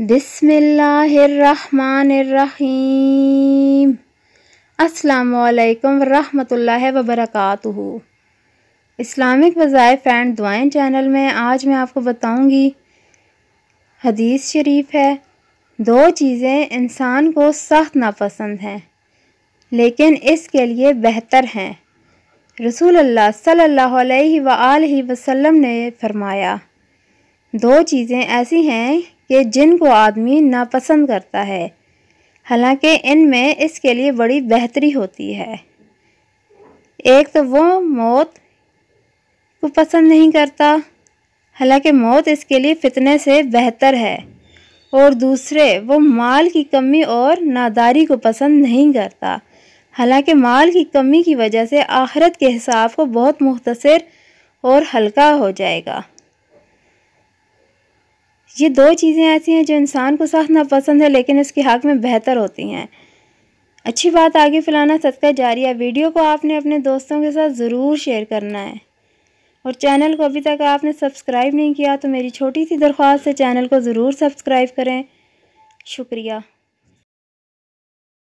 बिस्मिल्लाहिर्रहमानिर्रहीम। अस्सलामुअलैकुम वरहमतुल्लाहि वबरकातुहू। इस्लामिक वज़ाइफ एंड दुआएं चैनल में आज मैं आपको बताऊंगी, हदीस शरीफ है, दो चीज़ें इंसान को सख्त नापसंद हैं लेकिन इसके लिए बेहतर हैं। रसूल अल्लाह सल्लल्लाहु अलैहि वसल्लम ने फरमाया, दो चीज़ें ऐसी हैं कि जिनको आदमी नापसंद करता है, हालांकि इनमें इसके लिए बड़ी बेहतरी होती है। एक तो वो मौत को पसंद नहीं करता, हालांकि मौत इसके लिए फितने से बेहतर है, और दूसरे वो माल की कमी और नादारी को पसंद नहीं करता, हालांकि माल की कमी की वजह से आखिरत के हिसाब को बहुत मुख्तसर और हल्का हो जाएगा। ये दो चीज़ें ऐसी हैं जो इंसान को सख्त नापसंद है लेकिन इसके हक़ में बेहतर होती हैं। अच्छी बात आगे फैलाना सदका जारिया। वीडियो को आपने अपने दोस्तों के साथ ज़रूर शेयर करना है, और चैनल को अभी तक आपने सब्सक्राइब नहीं किया तो मेरी छोटी सी दरख्वास्त है, चैनल को ज़रूर सब्सक्राइब करें। शुक्रिया।